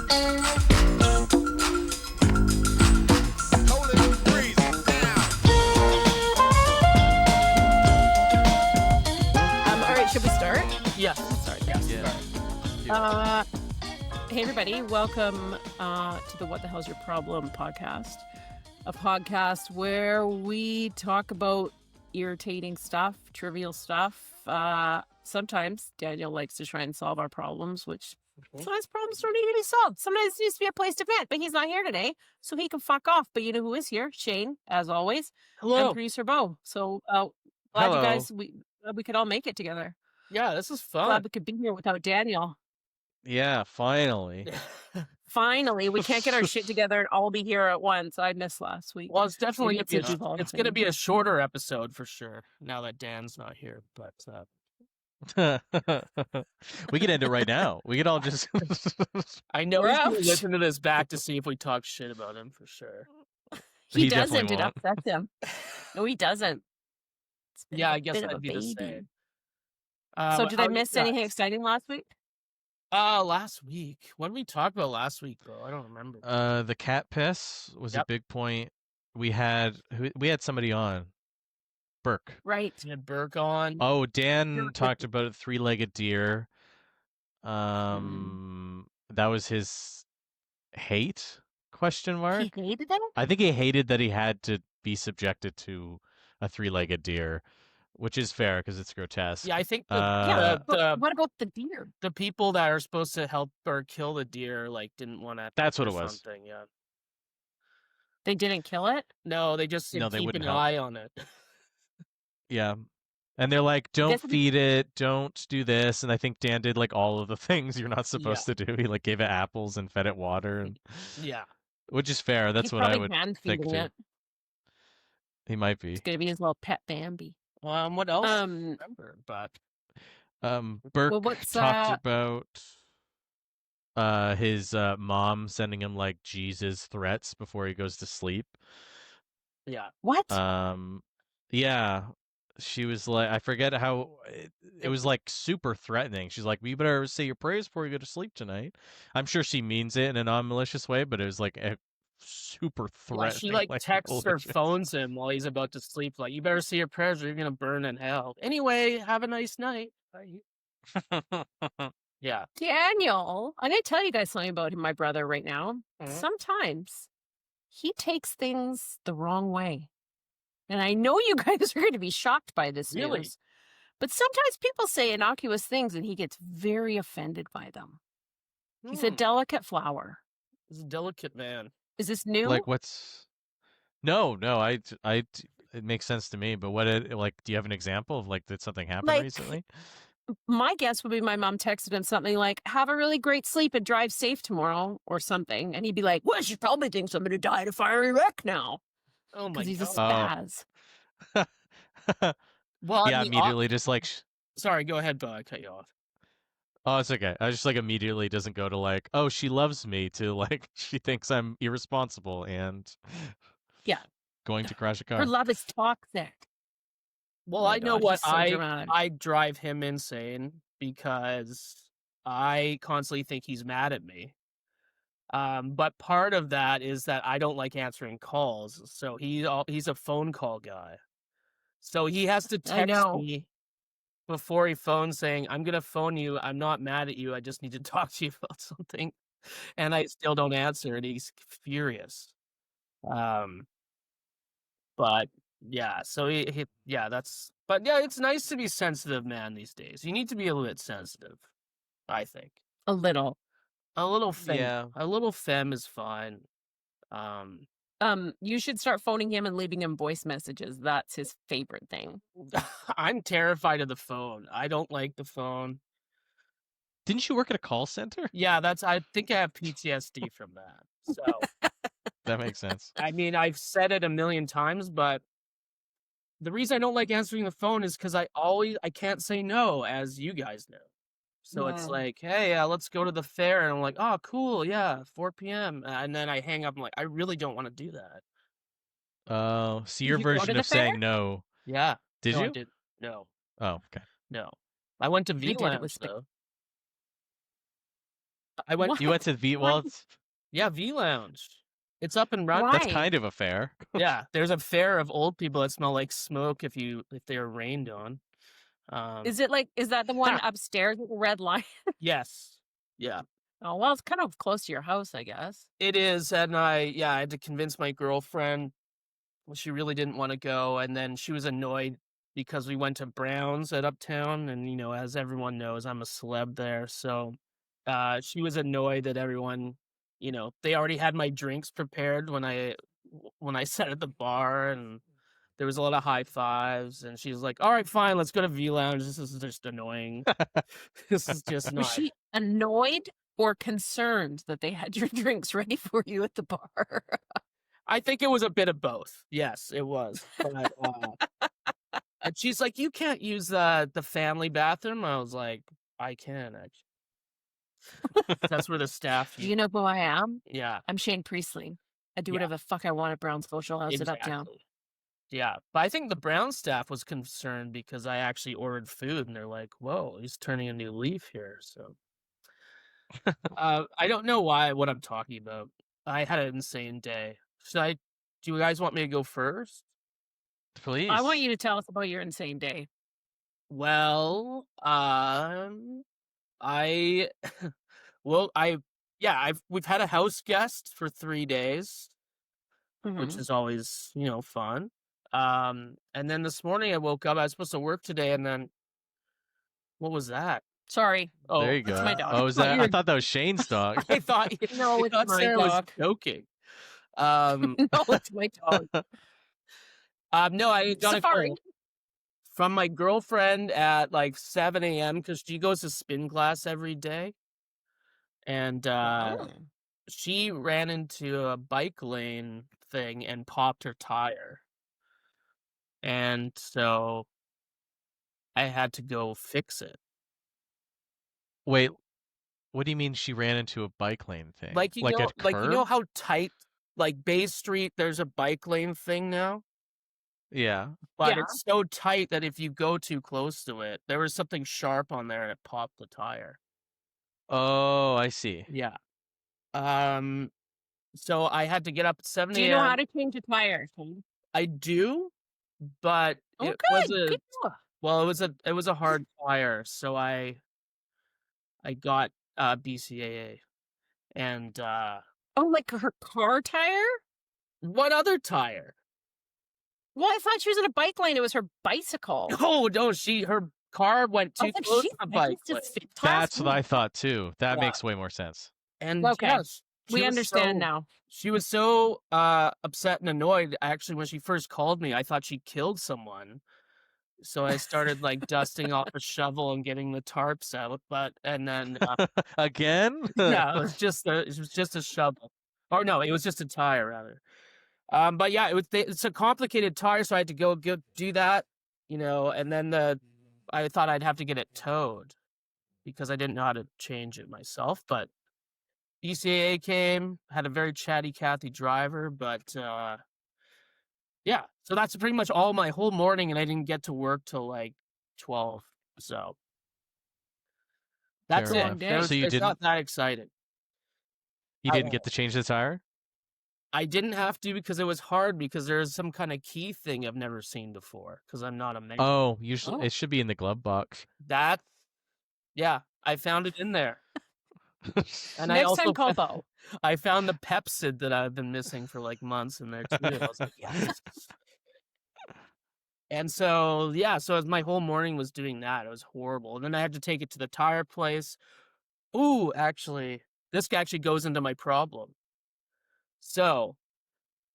All right, should we start? Yeah. Sorry. Yeah. Hey, everybody. Welcome to the What the Hell's Your Problem podcast, a podcast where we talk about irritating stuff, trivial stuff. Sometimes Daniel likes to try and solve our problems, which sometimes problems don't need to be solved. Sometimes it needs to be a place to vent, but he's not here today, so he can fuck off. But you know who is here? Shane, as always. Hello. And producer Bo. So glad you guys, we could all make it together. Yeah, this is fun. Glad we could be here without Daniel. Yeah, finally. Finally, we can't get our shit together and all be here at once. I missed last week. Well, it's definitely Maybe it's a Duval it's thing. going to be a shorter episode for sure. Now that Dan's not here, but We could end it right now. We could all just. I know We're he's going out. to listen to this back to see if we talk shit about him for sure. He definitely doesn't. It won't. upsets him. No, he doesn't. It's a bit Yeah, of I a guess bit of I'd a be the baby. same. So did I how miss you anything guys? exciting last week? Last week. What did we talk about last week, bro? I don't remember. The cat piss was a Yep. big point. We had somebody on. Burke. Right. We had Burke on. Oh, Dan Burke. talked about a three-legged deer. That was his hate? Question mark. He hated that? I think he hated that he had to be subjected to a three-legged deer, which is fair because it's grotesque. Yeah, I think Yeah, but the what about the deer? the people that are supposed to help or kill the deer didn't want to. That's what it was. Something, yeah. They didn't kill it? No, they just said No, they keep wouldn't an help. eye on it. Yeah. And they're like, don't This- feed it, don't do this. And I think Dan did like all of the things you're not supposed to do. He like gave it apples and fed it water, and Yeah. which is fair. That's He's what I probably would hand think feeding too. it. He might be. It's gonna be his little pet Bambi. What else? I Um, remember, but Burke well, what's talked about his mom sending him like Jesus threats before he goes to sleep. yeah, what? Yeah. She was like, I forget how it was like super threatening. She's like, "We better say your prayers before you go to sleep tonight." I'm sure she means it in a non-malicious way, but it was like a super yeah, threatening. she like texts or malicious. phones him while he's about to sleep. Like, you better say your prayers or you're gonna burn in hell. Anyway, have a nice night. Bye. Yeah. Daniel, I'm gonna tell you guys something about my brother right now. Mhm. Sometimes he takes things the wrong way. And I know you guys are going to be shocked by this Really? news. But sometimes people say innocuous things and he gets very offended by them. He's a delicate flower. He's a delicate man. Is this new? Like what's? No, it makes sense to me. But like? Do you have an example of like did something happen Like- recently? My guess would be my mom texted him something like, have a really great sleep and drive safe tomorrow or something. And he'd be like, well, she probably thinks I'm going to die in a fiery wreck now. Oh my Because he's a god. spaz. Well, Yeah, I mean, immediately just like. sorry, go ahead, Bo. I cut you off. Oh, it's okay. I just like immediately doesn't go to like, oh, she loves me to like she thinks I'm irresponsible and Yeah. going to crash a car. Her love is toxic. Well, Oh my I know God, what he's so dramatic. I drive him insane because I constantly think he's mad at me. But part of that is that I don't like answering calls, so he's a phone call guy. So he has to I text know. me before he phones saying, "I'm gonna phone you. I'm not mad at you. I just need to talk to you about something," and I still don't answer, and he's furious. But yeah, so but yeah, it's nice to be sensitive, man. These days, you need to be a little bit sensitive. I think A little. a little femme, Yeah. a little femme is fine. You should start phoning him and leaving him voice messages. That's his favorite thing. I'm terrified of the phone. I don't like the phone. Didn't you work at a call center? Yeah, I think I have PTSD from that. So, That makes sense. I mean, I've said it a million times, but the reason I don't like answering the phone is because I can't say no, as you guys know. So it's Yeah. like, hey, let's go to the fair. And I'm like, oh, cool. Yeah, 4 p.m. And then I hang up. I'm like, I really don't want to do that. Oh, so Did your you go to version the of saying fair? no. Yeah. Did No, I you? didn't. No, Oh, okay. no. I went to I did. It VLANs, was though. I went. What? You went to V. Well, Yeah, V Lounge. It's up and running. that's Why? kind of a fair. Yeah, there's a fair of old people that smell like smoke if they are rained on. Is that the one upstairs with the red line? Yes. Yeah, Oh, well, it's kind of close to your house, I guess. it is. And I had to convince my girlfriend. She really didn't want to go, and then she was annoyed because we went to Brown's at Uptown, and as everyone knows, I'm a celeb there. So, she was annoyed that everyone, they already had my drinks prepared when I sat at the bar, and there was a lot of high fives, and she's like, "All right, fine, let's go to V Lounge. This is just annoying. This is just Was not." she annoyed or concerned that they had your drinks ready for you at the bar? I think it was a bit of both. Yes, it was. But, and she's like, "You can't use the family bathroom." I was like, "I can actually." That's where the staff. Do you know who I am? Yeah, I'm Shane Priestley. I do Yeah. whatever the fuck I want at Brown's Social House at Uptown. exactly. Yeah, but I think the Brown staff was concerned because I actually ordered food, and they're like, "Whoa, he's turning a new leaf here." So, I don't know what I'm talking about. I had an insane day. Do you guys want me to go first? Please. I want you to tell us about your insane day. Well, I we've had a house guest for 3 days, which Mhm. is always, fun. And then this morning I woke up, I was supposed to work today, and then what was that? Sorry. Oh, There you That's go. my dog. Oh, is that? I thought that was Shane's dog. I thought No, it's my Sarah was dog. joking. No, it's my dog. No, I got a Safari. call from my girlfriend at like 7 a.m. because she goes to spin class every day. And Oh. she ran into a bike lane thing and popped her tire. And so I had to go fix it. Wait, what do you mean she ran into a bike lane thing? Like a curb? how tight, like Bay Street, there's a bike lane thing now. Yeah. But Yeah. it's so tight that if you go too close to it, there was something sharp on there and it popped the tire. Oh, I see. Yeah. So I had to get up at 7 Do you know a.m. how to change a tire, Shane? I do, but Oh, it was good. Good job. it was a hard tire, so I got BCAA. And Oh, like her car tire? what other tire? Well, I thought she was in a bike lane. It was her bicycle. Oh no, her car went I too was like, close she to the bike lane. That's what I thought too. That Yeah. makes way more sense. And Okay. yes, We understand now. She was so upset and annoyed. Actually, when she first called me, I thought she killed someone. So I started like dusting off a shovel and getting the tarps out. And then Again? yeah, it was just a shovel. Or no, it was just a tire rather. But yeah, it's a complicated tire, so I had to go do that, and then I thought I'd have to get it towed because I didn't know how to change it myself. But BCAA came, had a very chatty Cathy driver, but yeah, so that's pretty much all my whole morning, and I didn't get to work till like 12. So that's Fair it. enough. It's So you not that exciting. You didn't get to change the tire? I didn't have to because it was hard because there's some kind of key thing I've never seen before because I'm not a mechanic. Oh, usually it should be in the glove box. Yeah, I found it in there. And Next time, call Bo. I found the Pepsid that I've been missing for like months in there too. I was like, yes. And so, yeah, so my whole morning was doing that. It was horrible. And then I had to take it to the tire place. Ooh, actually, this actually goes into my problem. So,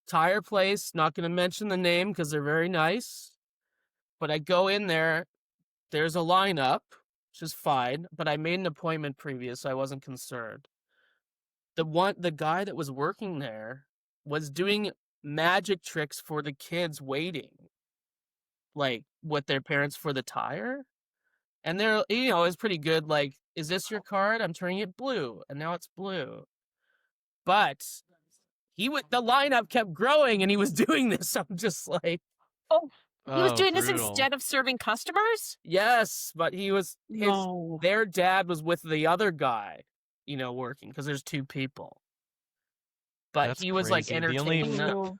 tire place, not going to mention the name because they're very nice. But I go in there, there's a lineup, which is fine. But I made an appointment previous, so I wasn't concerned. The guy that was working there was doing magic tricks for the kids waiting, like with their parents for the tire. And they're, it was pretty good. Like, is this your card? I'm turning it blue. And now it's blue. But the lineup kept growing and he was doing this. I'm just like, He was doing this brutal. instead of serving customers? yes, but their dad was with the other guy. working because there's 2 people. But That's he was like crazy. entertaining them. Ooh.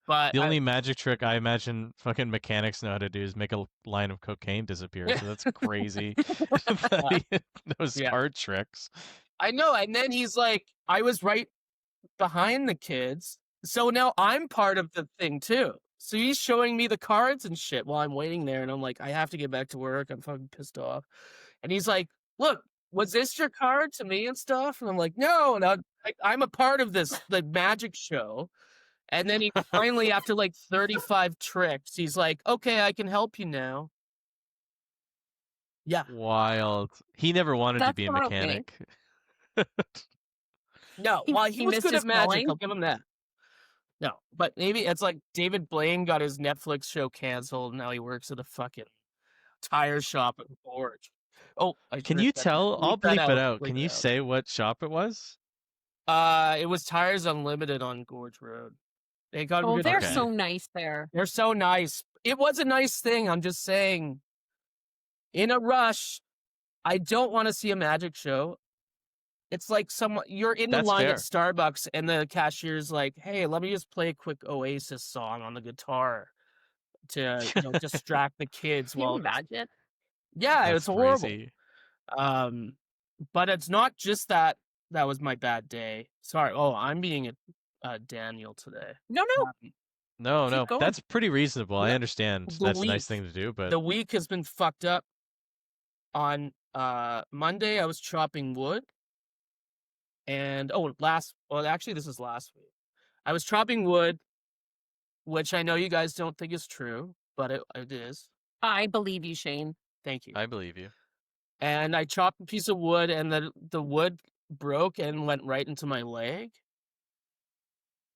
But The only magic trick I imagine fucking mechanics know how to do is make a line of cocaine disappear. So that's crazy. that he knows Yeah. card tricks. I know. And then he's like, I was right behind the kids. So now I'm part of the thing too. So he's showing me the cards and shit while I'm waiting there. And I'm like, I have to get back to work. I'm fucking pissed off. And he's like, look, was this your card to me and stuff? And I'm like, no. And I'm a part of this magic show. And then he finally, after like 35 tricks, he's like, okay, I can help you now. Yeah. Wild. He never wanted to That's be a not okay. mechanic. No, well, he was missed good his at magic. calling? I'll give him that. No, but maybe it's like David Blaine got his Netflix show canceled. And now he works at a fucking tire shop in Forge. Oh, Can you tell? I'll bleep it out. Can you say? say what shop it was? It was Tires Unlimited on Gorge Road. They got Oh, good they're Okay. so nice there. They're so nice. It was a nice thing. I'm just saying, in a rush, I don't want to see a magic show. It's like you're in the That's line fair. at Starbucks and the cashier's like, hey, let me just play a quick Oasis song on the guitar to distract the kids Can you while imagine? yeah, That's it's horrible. crazy. But it's not just that was my bad day. Sorry. Oh, I'm being a Daniel today. No. No, Keep no, going. that's pretty reasonable. I Yeah. understand. The That's a nice week- thing to do, but The week has been fucked up. On Monday, I was chopping wood. And actually, this is last week. I was chopping wood, which I know you guys don't think is true, but it is. I believe you, Shane. Thank you. I believe you. And I chopped a piece of wood, and the wood broke and went right into my leg,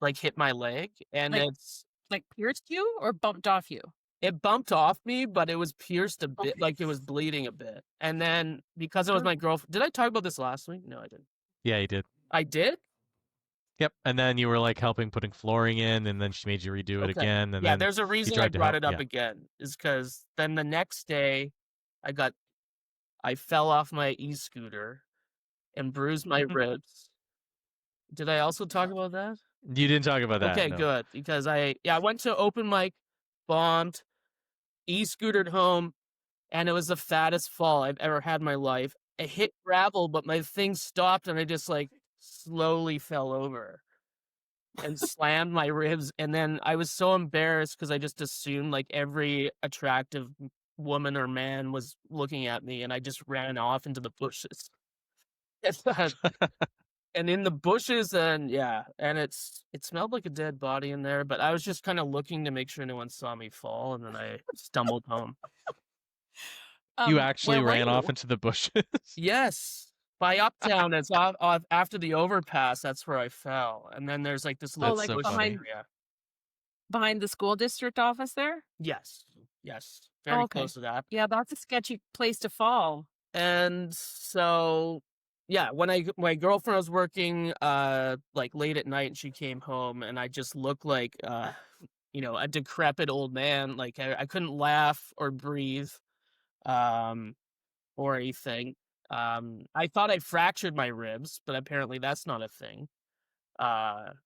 like hit my leg, and Like- it's Like pierced you or bumped off you? it bumped off me, but it was pierced a bit, Okay. like it was bleeding a bit. And then because it was my girlfriend, did I talk about this last week? No, I didn't. Yeah, you did. I did? Yep. And then you were like helping putting flooring in, and then she made you redo it Okay. again. And Yeah, then there's a reason I tried to brought help, it up yeah. again, is because then the next day I fell off my e-scooter and bruised my ribs. Did I also talk about that? You didn't talk about that. Okay, no. good. Because I went to open mic, bombed, e-scootered home, and it was the fattest fall I've ever had in my life. It hit gravel, but my thing stopped and I just like slowly fell over and slammed my ribs. And then I was so embarrassed because I just assumed like every attractive woman or man was looking at me, and I just ran off into the bushes. And in the bushes, and it smelled like a dead body in there, but I was just kind of looking to make sure no one saw me fall, and then I stumbled home. You actually where were ran off you? into the bushes. Yes, by Uptown, it's off after the overpass. That's where I fell, and then there's like this little That's like so bush funny. area. Behind the school district office there? Yes, very Okay. close to that. Yeah, that's a sketchy place to fall. And so, yeah, when my girlfriend was working like late at night, and she came home, and I just looked like a decrepit old man. Like I couldn't laugh or breathe, or anything. I thought I fractured my ribs, but apparently that's not a thing.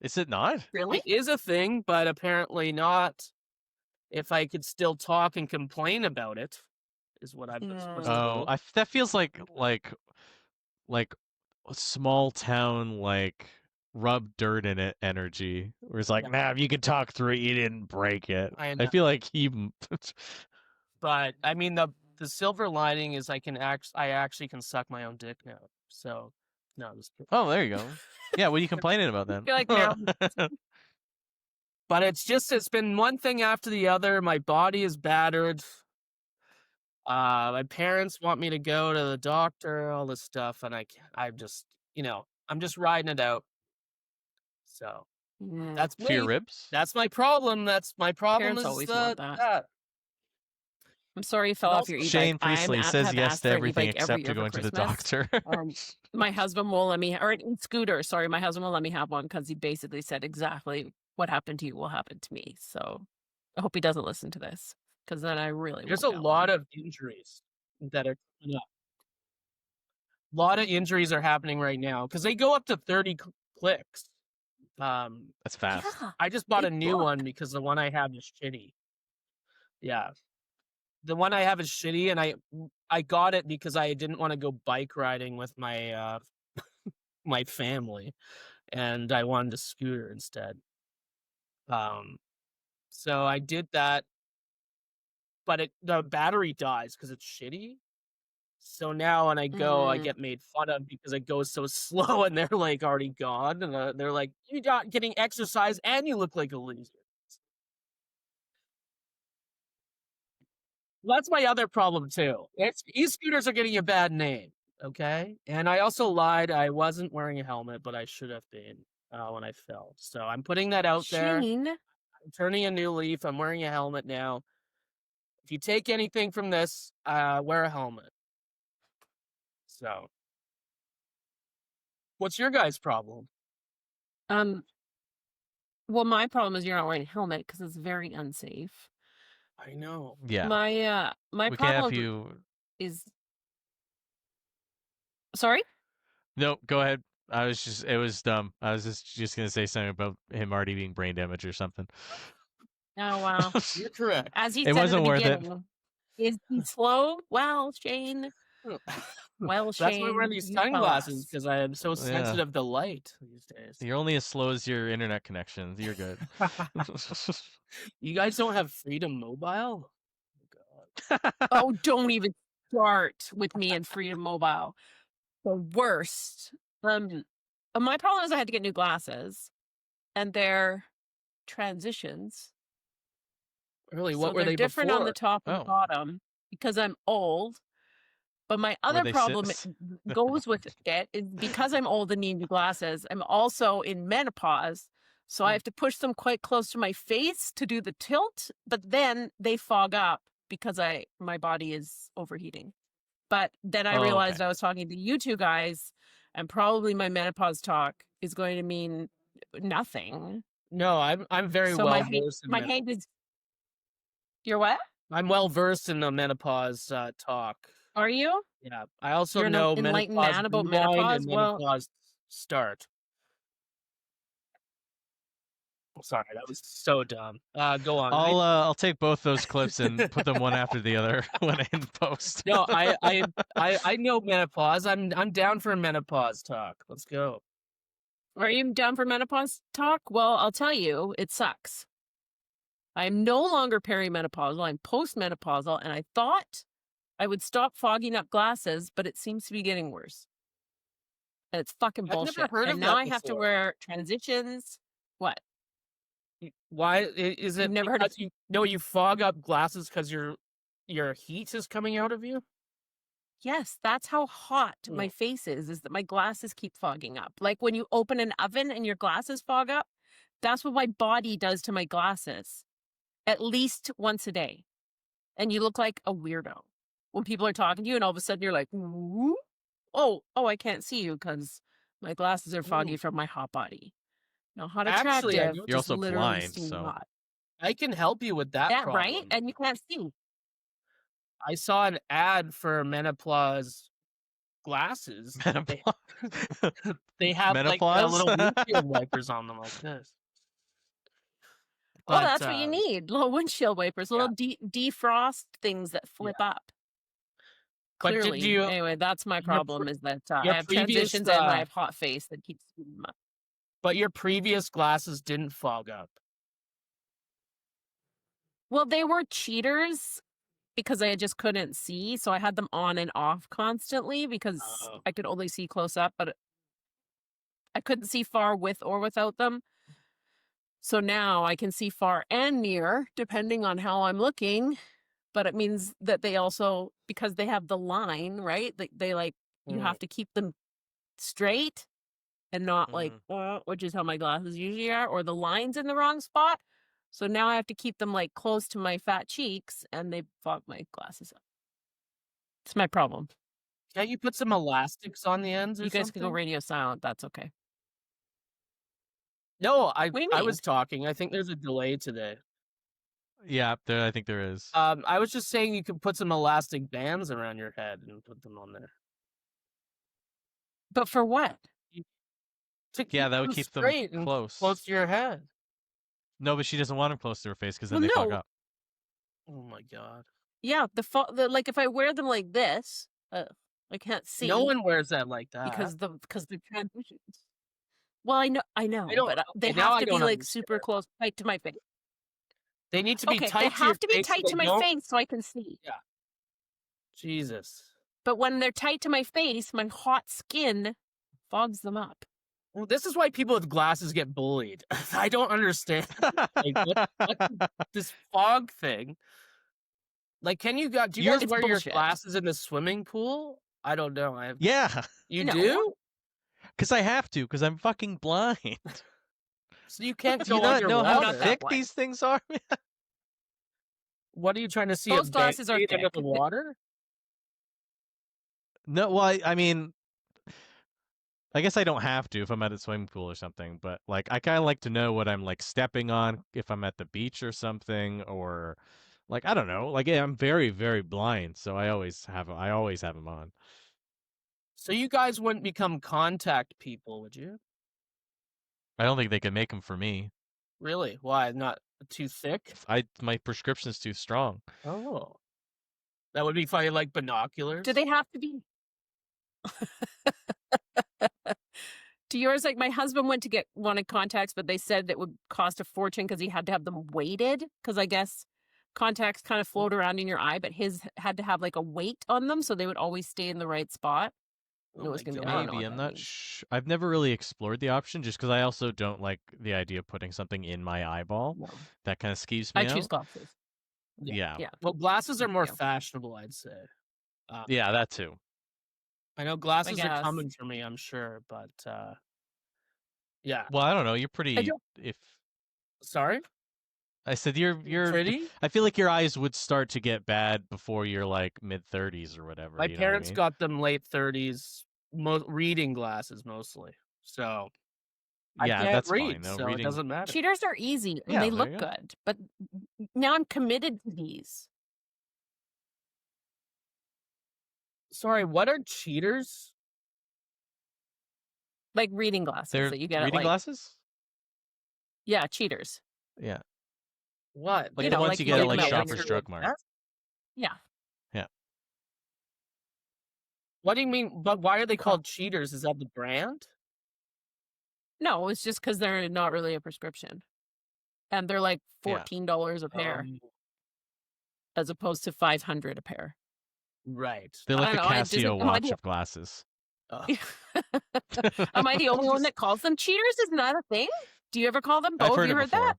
Is it not? Really? It is a thing, but apparently not. If I could still talk and complain about it, is what I'm supposed to Oh, do. that feels like a small town, like rub dirt in it energy. Where it's like, Yeah. nah, if you could talk through it, you didn't break it. I I know. feel like he. But I mean, the silver lining is I actually can suck my own dick now. So no, Oh, there you go. Yeah, what are you complaining about then? Feel like now- but it's been one thing after the other. My body is battered. My parents want me to go to the doctor, all this stuff, and I'm just I'm just riding it out. So Yeah. that's For your me. ribs? That's my problem. That's my problem. Parents Is always want that. I'm sorry you fell And off your also- e-bike. Shane Priestley says have yes asked to for an everything e-bike except every to year for going to the Christmas. doctor. My husband will let me, or scooter. Sorry, my husband will let me have one because he basically said exactly what happened to you will happen to me. So I hope he doesn't listen to this because then I really There's a won't get lot one. of injuries that are coming up. lot of injuries are happening right now because they go up to 30 clicks. That's fast. Yeah. I just bought They a new book. one because the one I have is shitty. Yeah. The one I have is shitty, and I got it because I didn't want to go bike riding with my my family, and I wanted a scooter instead. So I did that, but the battery dies because it's shitty. So now when I go, I get made fun of because it goes so slow, and they're like already gone, and they're like, "You're not getting exercise, and you look like a loser." That's my other problem too. E-scooters are getting a bad name, okay? And I also lied. I wasn't wearing a helmet, but I should have been when I fell. So I'm putting that out there. Shane, I'm turning a new leaf. I'm wearing a helmet now. If you take anything from this, wear a helmet. So, what's your guys' problem? well, my problem is you're not wearing a helmet because it's very unsafe. I know. Yeah. My We can't have problem you. is sorry? No, go ahead. It was dumb. I was just gonna say something about him already being brain damaged or something. Oh wow. You're correct. As he It said at the wasn't worth it. beginning, is he slow? Well, Shane. Well, That's why I Shane, wear these you tell sunglasses us. because I am so Yeah. sensitive to light these days. You're only as slow as your internet connection. You're good. You guys don't have Freedom Mobile? Oh, God. Oh, don't even start with me and Freedom Mobile. The worst. My problem is I had to get new glasses, and they're transitions. Really, So what were they're they different on the before? top and Oh. bottom because I'm old. But my Were other they problem sis? goes with it is because I'm old and need new glasses, I'm also in menopause. So I have to push them quite close to my face to do the tilt, but then they fog up because my body is overheating. But then I Oh, realized okay. I was talking to you two guys, and probably my menopause talk is going to mean nothing. No, I'm very So well versed in my hand is. You're what? I'm well versed in the menopause talk. Are you? Yeah, I also You're an know enlightened menopause man about rewind menopause? and Well, menopause start. Sorry, that was so dumb. Go on. I'll take both those clips and put them one after the other when in post. No, I know menopause. I'm down for a menopause talk. Let's go. are you down for menopause talk? Well, I'll tell you, it sucks. I'm no longer perimenopausal. I'm postmenopausal, and I thought I would stop fogging up glasses, but it seems to be getting worse. And it's fucking I've never bullshit. heard And of now that I have to before. wear transitions. What? Why is it You've never heard of because you fog up glasses because your heat is coming out of you? Yes, that's how hot my face is that my glasses keep fogging up. Like when you open an oven and your glasses fog up, that's what my body does to my glasses at least once a day. And you look like a weirdo when people are talking to you and all of a sudden you're like, "Ooh, oh, I can't see you because my glasses are foggy from my hot body." Now, hot Actually, I attractive know You're just also literally blind, steaming so hot. I can help you with that Yeah, problem. right? And you can't see. I saw an ad for menopause glasses. They have like menopause. little windshield wipers on them like this. Well, But that's what you need. Little windshield wipers, little defrost things that flip up. But did Clearly. you Anyway, that's my problem is that your I have previous transitions and I have hot face that keeps steaming up. but your previous glasses didn't fog up? Well, they were cheaters because I just couldn't see. So I had them on and off constantly because I could only see close up, but I couldn't see far with or without them. So now I can see far and near, depending on how I'm looking. But it means that they also, because they have the line, right? They like, you have to keep them straight and not like, which is how my glasses usually are, or the line's in the wrong spot. So now I have to keep them like close to my fat cheeks and they fog my glasses up. It's my problem. Can't you put some elastics on the ends or You guys something? can go radio silent. That's okay. No, What do you I mean? was talking. I think there's a delay today. Yeah, I think there is. I was just saying you could put some elastic bands around your head and put them on there. But for what? To keep Yeah, that would them keep them straight and close. close to your head. No, but she doesn't want them close to her face because then Well, they fuck no. up. Oh my god. Yeah, like if I wear them like this, I can't see. No one wears that like that. because the transitions. Well, I know, don't- but they okay, now have I to be don't like understand. super close, tight to my face. They need to be Okay, tight they to your have to be face so tight they to my don't- face so I can see. Jesus. But when they're tight to my face, my hot skin fogs them up. Well, this is why people with glasses get bullied. I don't understand. Like, what's this fog thing? Like, do you guys It's wear your bullshit. glasses in the swimming pool? I don't know. Yeah, You No. do? because I have to, because I'm fucking blind. So you can't Do you go not know how underwater. thick blind. these things are? What are you trying to see? Those a glasses are band-aid under thick. the water? No, well, I mean, I guess I don't have to if I'm at a swimming pool or something, but like I kind of like to know what I'm like stepping on if I'm at the beach or something, or like I don't know. Like yeah, I'm very, very blind, so I always have them on. So you guys wouldn't become contact people, would you? I don't think they could make them for me. Really? Why? Not too thick? My prescription's too strong. Oh. That would be funny, like binoculars. Do they have to be? Do yours, like my husband went to wanted contacts, but they said it would cost a fortune because he had to have them weighted. Because I guess contacts kind of float around in your eye, but his had to have like a weight on them so they would always stay in the right spot. Oh It was my gonna be. God. I don't know Maybe what I'm that not. means. I've never really explored the option, just because I also don't like the idea of putting something in my eyeball. No. That kind of skeeves me I out. choose glasses. Yeah. Yeah. Well, glasses are more Yeah. fashionable, I'd say. Yeah, that too. I know glasses are guess. coming for me, I'm sure, but yeah. Well, I don't know. You're pretty. don't- If Sorry? I said you're Pretty? I feel like your eyes would start to get bad before you're like mid-30s or whatever. My you know what I parents mean? got them late 30s, reading glasses mostly. So I Yeah, can't that's read, fine though. so it Reading. doesn't matter. Cheaters are easy and Yeah, they there look you go. good, but now I'm committed to these. Sorry, what are cheaters? Like reading glasses They're that you get at reading like glasses. yeah, cheaters. Yeah, What? like You the know, ones like you you get get at like them at Shoppers Walmart. Drug Mart. Yeah. What do you mean? But why are they called cheaters? Is that the brand? No, it's just because they're not really a prescription. And they're like Yeah. $14 a pair as opposed to $500 a pair. Right. They're like I the don't know, I just- Casio am I watch the- of glasses. Oh. Am I the only one that calls them cheaters? Isn't that a thing? Do you ever call them both? I've heard you it heard before. that?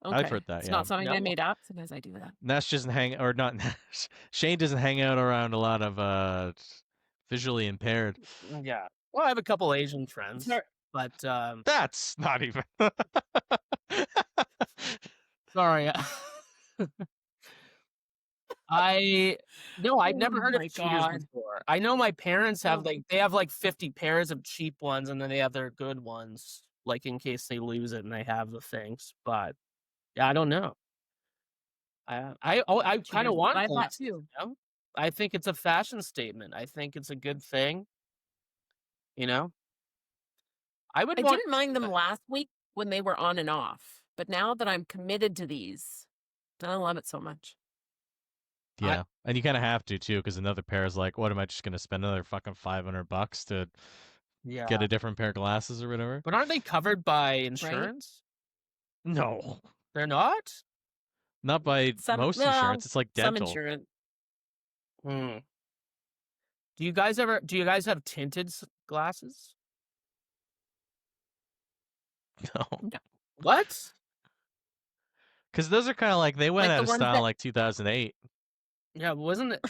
Okay. I've heard that. It's Yeah. not something I No. made up. Sometimes I do that. Nash doesn't hang, or not. Nash. Shane doesn't hang out around a lot of visually impaired. Yeah. Well, I have a couple Asian friends, Sorry. but That's not even. sorry. I've never heard of my cheaters God. before. I know my parents have Oh. they have like 50 pairs of cheap ones, and then they have their good ones, like in case they lose it and they have the things. But yeah, I don't know. I kind of Cheaters. want I thought glasses, too. you know? I think it's a fashion statement. I think it's a good thing. You know, I would I want. didn't mind them last week when they were on and off, but now that I'm committed to these, I love it so much. Yeah, and you kind of have to too, because another pair is like, what am I just gonna spend another fucking $500 to Yeah. get a different pair of glasses or whatever? But aren't they covered by insurance? No, They're not? not by most well, insurance. It's like Some dental. insurance. Hmm. Do you guys have tinted glasses? No, What? because those are kind of like they went Like out the of ones style that- like 2008. Yeah,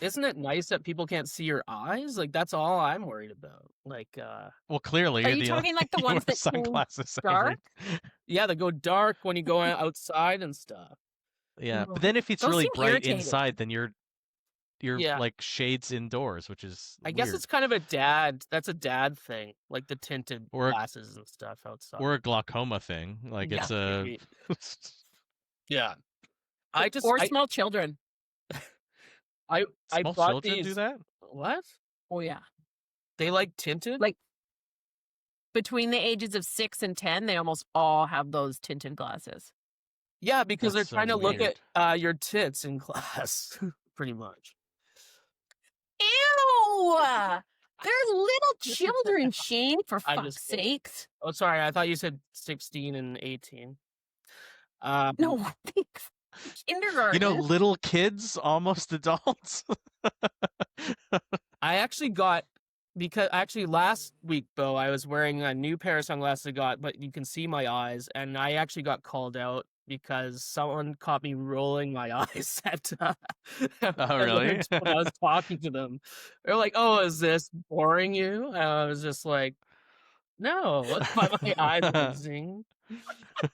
isn't it nice that people can't see your eyes? Like that's all I'm worried about. Like Well, clearly, Are you're you the talking like the you wear ones that go sunglasses. dark? yeah, they go dark when you go outside and stuff. Yeah, Ugh. but then if it's Those really seem bright irritating. inside, then you're Yeah. like shades indoors, which is I guess weird. it's kind of that's a dad thing, like the tinted Or- glasses and stuff outside. or a glaucoma thing. Like Yeah. it's a maybe. Yeah. Or small children. I small bought children these. do that. What? Oh yeah. They like tinted? Like between the ages of 6 and 10, they almost all have those tinted glasses. Yeah, because That's they're trying so to look weird. at your tits in class, pretty much. Ew! They're little children, Shane, for I'm fuck's just kidding. sakes. Oh, sorry, I thought you said 16 and 18. No, kindergarten. Little kids, almost adults. I actually got because actually last week, Bo, I was wearing a new pair of sunglasses I got, but you can see my eyes, and I actually got called out because someone caught me rolling my eyes at Oh, really? when I was talking to them. They're like, "Oh, is this boring you?" And I was just like, "No, my eyes are zing."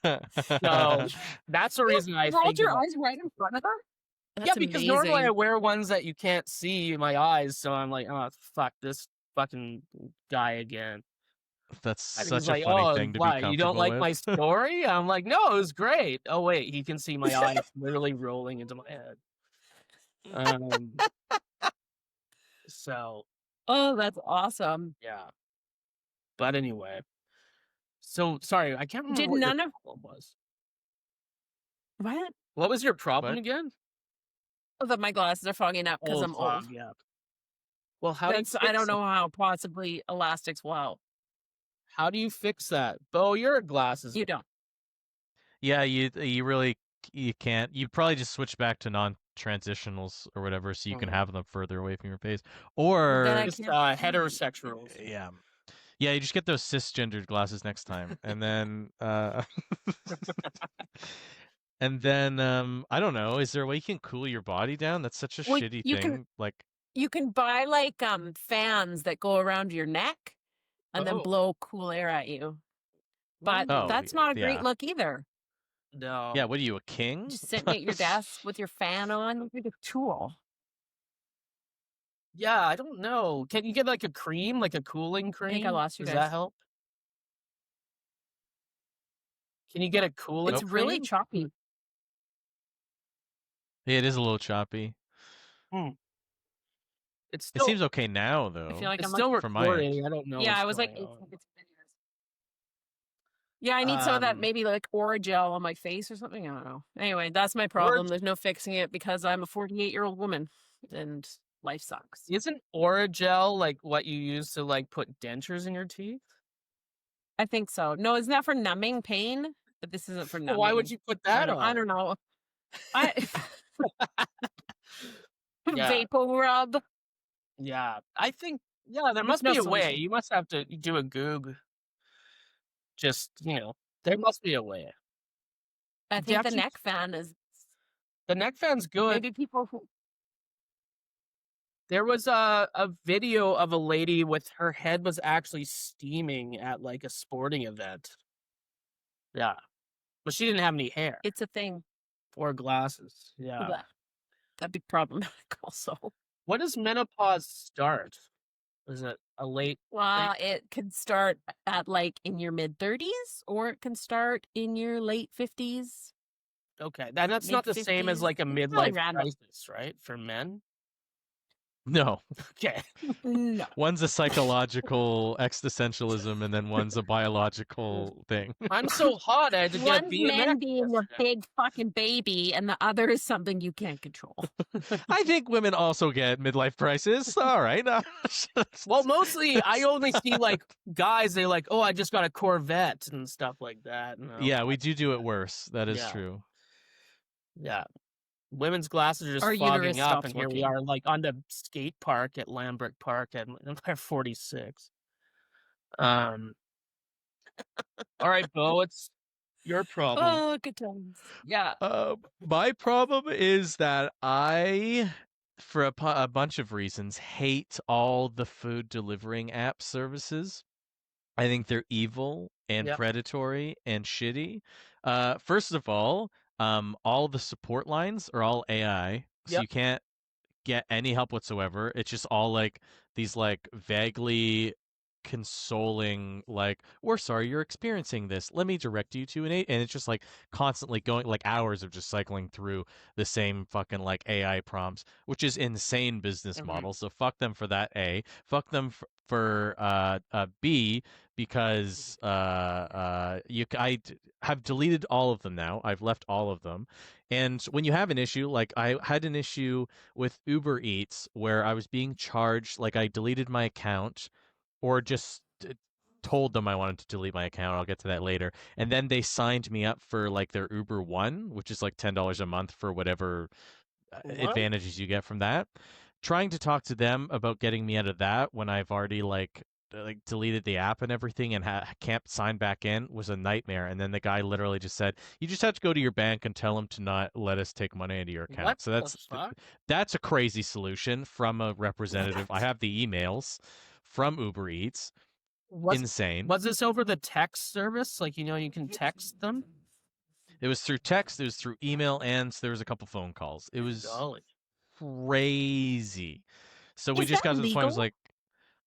So that's the reason I rolled think your about. eyes right in front of her? That's Yeah, because normally I amazing. wear ones that you can't see my eyes, so I'm like, "Oh, fuck this fucking guy again." That's And he's such a like, funny "Oh, thing to be why? You don't comfortable like my with. story?" I'm like, "No, it was great." Oh wait, he can see my eyes literally rolling into my head. Um, so Oh, that's awesome. yeah. But anyway, so sorry, I can't remember Did what your none of problem was. what? What was your problem What? again? Oh, that my glasses are fogging up because Oh, I'm old. fog, yeah. Well, how do you I fix don't it? know how possibly elastics will help. How do you fix that? Bo, your glasses. You don't. Yeah, you really you can't. You'd probably just switch back to non-transitionals or whatever, so you can have them further away from your face. Or Then I Just can't. heterosexuals. yeah, yeah, you just get those cisgendered glasses next time, and then and then I don't know. Is there a way you can cool your body down? That's such a Well, shitty you thing. Like, can buy like fans that go around your neck and then Oh, blow cool air at you. But oh that's not a great yeah, look either. no. yeah. What are you, a king? Just sitting at your desk with your fan on, look like a tool. Yeah, I don't know. Can you get like a cream, like a cooling cream? I think I lost you Does guys. that help? Can you get a cooling It's really cream? choppy. Yeah, it is a little choppy. It's It still seems okay now, I feel though. like it's I'm still like, from my end. recording. I don't know yeah, what's I was like, going on. it's yeah, I need some of that Um, maybe like Oragel on my face or something. I don't know. Anyway, that's my problem. There's no fixing it because I'm a 48-year-old woman and life sucks. Isn't Oragel like what you use to like put dentures in your teeth? I think so. No, isn't that for numbing pain? But this isn't for Well, numbing. why would you put that on? I don't know. I Yeah. Vapor rub. Yeah, I think there There's must no be a way. solution. You must have to do a Goog. Just there must be a way. I You think the actually- neck fan is The neck fan's good. maybe people who There was a video of a lady with her head was actually steaming at like a sporting event. Yeah. But she didn't have any hair it's a thing. or glasses. Yeah. Blah. That'd be problematic also. When does menopause start? Is it a late? Well, it could start at like in your mid 30s or it can start in your late 50s. Okay, that's not the same as Mid-50s. like a It's really midlife random. crisis, right? For men. No, Okay. No. one's a psychological existentialism, and then one's a biological thing. I'm so hot. I had to get One's BMX men being a yesterday. big fucking baby, and the other is something you can't control. I think women also get midlife crisis. All right. Well, mostly I only see like guys. They like, oh, I just got a Corvette and stuff like that. And I'm yeah, like, we do it worse. That is Yeah. true. Yeah. Women's glasses are just Our uterus fogging up, stops and here we working. are, like on the skate park at Lambert Park at Empire 46. All right, Bo, it's your problem. Oh, good times. Yeah. My problem is that I, for a bunch of reasons, hate all the food delivering app services. I think they're evil and Yep. predatory and shitty. First of all the support lines are all AI, so Yep. you can't get any help whatsoever. It's just all like these like vaguely consoling, like, we're sorry you're experiencing this, let me direct you to and it's just like constantly going, like hours of just cycling through the same fucking like AI prompts, which is insane business Mhm. model. So fuck them for that. Fuck them for B because have deleted all of them now. I've left all of them. And when you have an issue, like I had an issue with Uber Eats where I was being charged, like I deleted my account or just told them I wanted to delete my account. I'll get to that later. And then they signed me up for like their Uber One, which is like $10 a month for whatever What? advantages you get from that. Trying to talk to them about getting me out of that when I've already like deleted the app and everything and can't sign back in was a nightmare. And then the guy literally just said, "You just have to go to your bank and tell them to not let us take money into your account." What So the fuck? that's a crazy solution from a representative. I have the emails from Uber Eats. Insane. Was this over the text service? Like, you can text them? It was through text, it was through email, and there was a couple phone calls. It was Golly. crazy. So we Is just that got to the point. I was legal? like,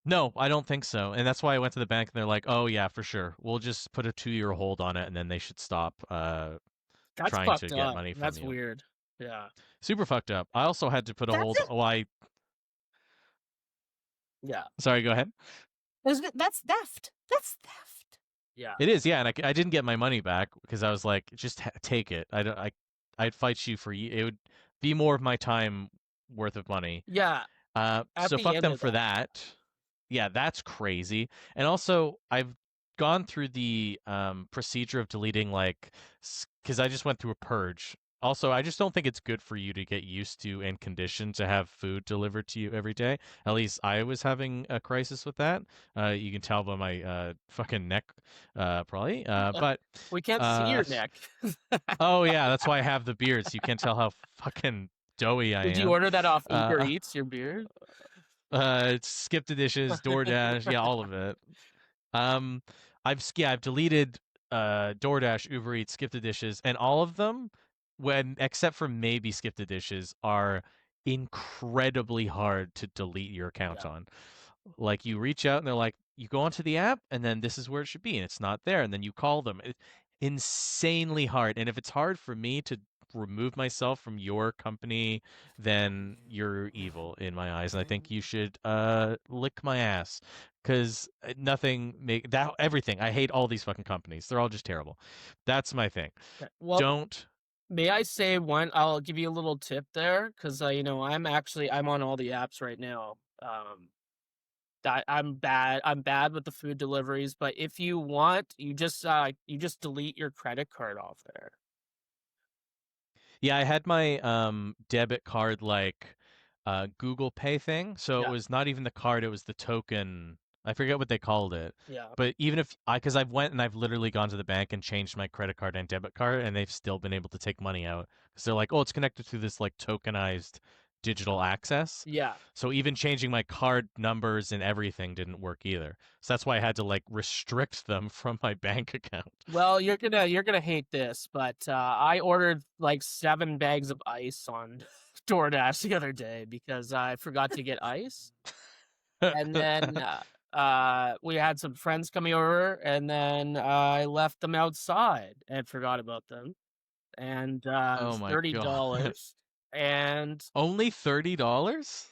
no, I don't think so. And that's why I went to the bank, and they're like, "Oh yeah, for sure. We'll just put a 2-year hold on it, and then they should stop That's trying fucked to get up. money from That's you." weird. Yeah. Super fucked up. I also had to put a That's hold. it. Oh, Yeah. sorry. Go ahead. That's theft. That's theft. Yeah. It is, yeah, and I didn't get my money back because I was like, just take it. I'd fight you for you. It would be more of my time worth of money. Yeah. At So the fuck end them of for that. Yeah, that's crazy. And also, I've gone through the procedure of deleting like because I just went through a purge. Also, I just don't think it's good for you to get used to and conditioned to have food delivered to you every day. At least I was having a crisis with that. You can tell by my fucking neck, probably. But We can't see your neck. oh yeah, that's why I have the beard, so you can't tell how fucking doughy I Did you am. order that off Uber Uh, Eats, your beard? Skip the dishes, DoorDash, yeah, all of it. Um, I've deleted DoorDash, Uber Eats, Skip the Dishes, and all of them, when except for maybe Skip the Dishes, are incredibly hard to delete your account Yeah. on. Like you reach out and they're like, you go onto the app and then this is where it should be, and it's not there, and then you call them. Insanely hard. And if it's hard for me to remove myself from your company, then you're evil in my eyes, and I think you should lick my ass because nothing make that everything. I hate all these fucking companies. They're all just terrible. That's my thing. Well, Don't. may I say one? I'll give you a little tip there, because I'm on all the apps right now. I'm bad. I'm bad with the food deliveries, but if you want, you just delete your credit card off there. Yeah, I had my debit card like Google Pay thing. So it Yeah. was not even the card, it was the token. I forget what they called it. Yeah. But even if because I've went and I've literally gone to the bank and changed my credit card and debit card, and they've still been able to take money out because they're like, "Oh, it's connected to this like tokenized digital access." Yeah. So even changing my card numbers and everything didn't work either. So that's why I had to like restrict them from my bank account. Well, you're gonna hate this, but I ordered like 7 bags of ice on DoorDash the other day because I forgot to get ice, and then we had some friends coming over, and then I left them outside and forgot about them, and it Oh was my God. $30, and Only $30?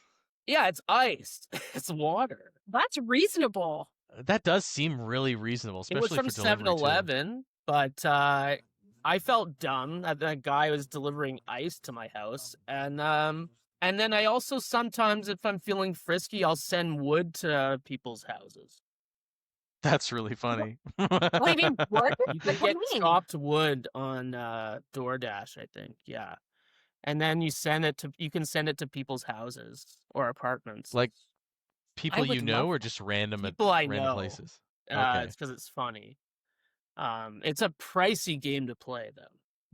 yeah, it's ice, it's water. That's reasonable. That does seem really reasonable, It was especially from for delivery too. 7-Eleven, but I felt dumb that the guy was delivering ice to my house, and then I also sometimes, if I'm feeling frisky, I'll send wood to people's houses. That's really funny. I mean, what? You can Like, what get do you mean? chopped wood on DoorDash, I think. Yeah, and then you can send it to people's houses or apartments. Like people would you know, love or just random People I random know. places? Okay. It's because it's funny. It's a pricey game to play though,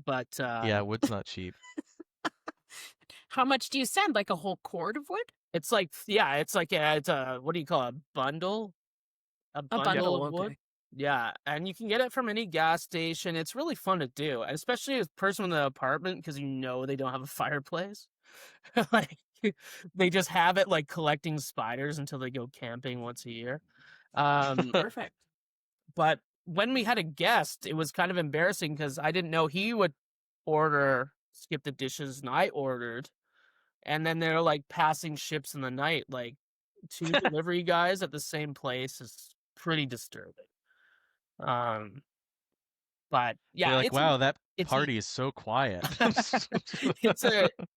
but Yeah, wood's not cheap. How much do you send? Like a whole cord of wood? it's like it's a what do you call it? A bundle? A bundle of wood. Okay. Yeah, and you can get it from any gas station. It's really fun to do, and especially as a person in the apartment, because they don't have a fireplace. Like they just have it like collecting spiders until they go camping once a year. Perfect. But when we had a guest, it was kind of embarrassing because I didn't know he would skip the dishes, and I ordered, and then they're like passing ships in the night, like two delivery guys at the same place is pretty disturbing. But You're yeah, like, wow, that it's party is so quiet.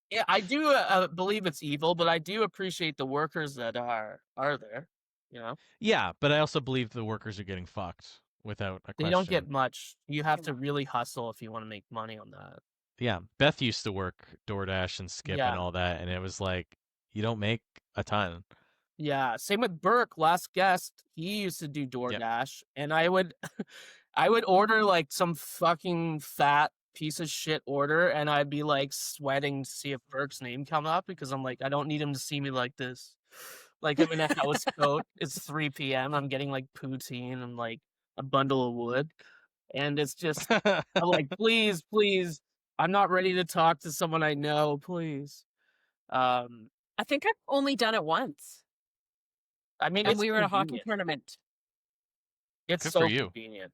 yeah, I do believe it's evil, but I do appreciate the workers that are there. You know, Yeah, but I also believe the workers are getting fucked without a they don't get question. much. You have to really hustle if you want to make money on that. Yeah, Beth used to work DoorDash and Skip and Yeah. all that, and it was like you don't make a ton. Yeah, same with Burke, last guest. He used to do DoorDash, and I would I would order like some fucking fat piece of shit order, and I'd be like sweating to see if Burke's name come up because I'm like, I don't need him to see me like this. Like I'm in a house coat. It's 3 p.m. I'm getting like poutine and like a bundle of wood. And it's just I'm like, please, please. I'm not ready to talk to someone I know, please. I think I've only done it once. I mean, And it's we were at a hockey convenient. tournament. It's Good so for you. convenient.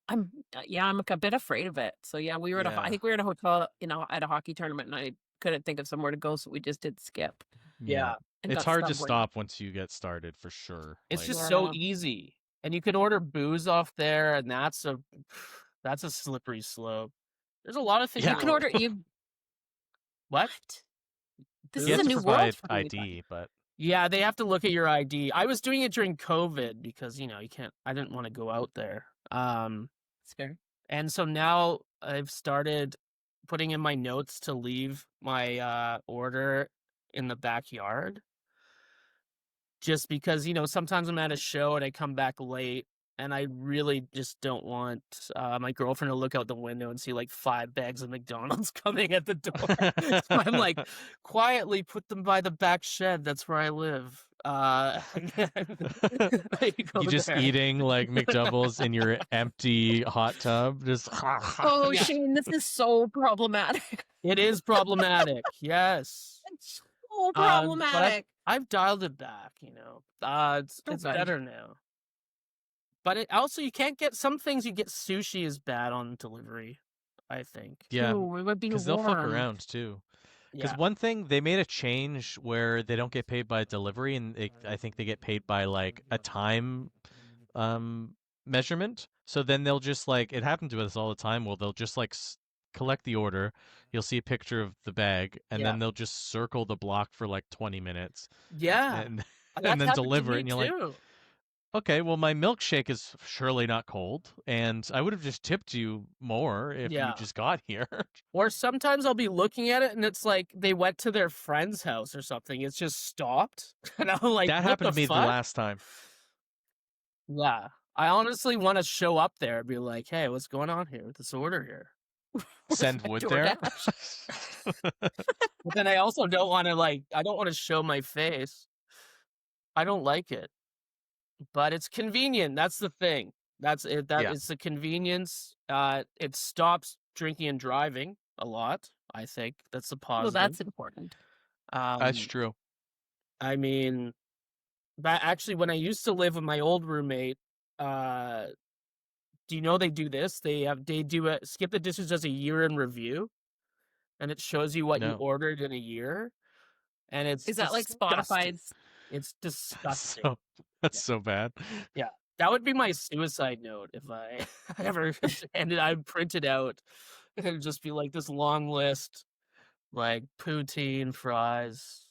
I'm a bit afraid of it. So yeah, we were I think we were in a hotel, at a hockey tournament, and I couldn't think of somewhere to go, so we just did Skip. Yeah. And It's got hard to stumbling. stop once you get started, for sure. It's Like, just so Yeah. easy. And you can order booze off there, and that's a slippery slope. There's a lot of things Yeah. You can order What? This you is have a to new provide world for me. ID, but Yeah, they have to look at your ID. I was doing it during COVID because, I didn't want to go out there. It's fair. And so now I've started putting in my notes to leave my order in the backyard. Just because, sometimes I'm at a show and I come back late and I really just don't want my girlfriend to look out the window and see like 5 bags of McDonald's coming at the door. So I'm like, quietly put them by the back shed. That's where I live. you just eating like McDoubles in your empty hot tub, just Oh, Yeah. Shane, this is so problematic. It is problematic. Yes. It's so But problematic. I've dialed it back, it's good. better now. But it also, you can't get some things. You get sushi is bad on delivery, I think. yeah, Ooh, it would be because they'll fuck warm. around too. Because Yeah. one thing, they made a change where they don't get paid by delivery, and I think they get paid by like a time measurement. So then they'll just like, it happens to us all the time. Well, they'll just like collect the order. You'll see a picture of the bag, and Yeah. then they'll just circle the block for like 20 minutes. Yeah. And That's and then happened to deliver it, me and you're like, too. okay, well, my milkshake is surely not cold, and I would have just tipped you more if you Yeah. just got here. Or sometimes I'll be looking at it and it's like they went to their friend's house or something. It's just stopped. And I'm like, That what happened the to me fuck? the last time. Yeah. I honestly want to show up there and be like, hey, what's going on here with this order here? Send wood there. But then I also don't want to I don't want to show my face. I don't like it. But it's convenient. That's the thing. That's it. Yeah. It's the convenience. It stops drinking and driving a lot. I think that's a positive. Well, that's important. That's true. I mean, but actually, when I used to live with my old roommate, do you know they do this? They do a Skip the Dishes does a year in review, and it shows you what you No. ordered in a year, and it's Is that like disgusting. Spotify's? It's disgusting. That's so bad. Yeah, that would be my suicide note if I ever I printed out and it'd just be like this long list, like poutine, fries.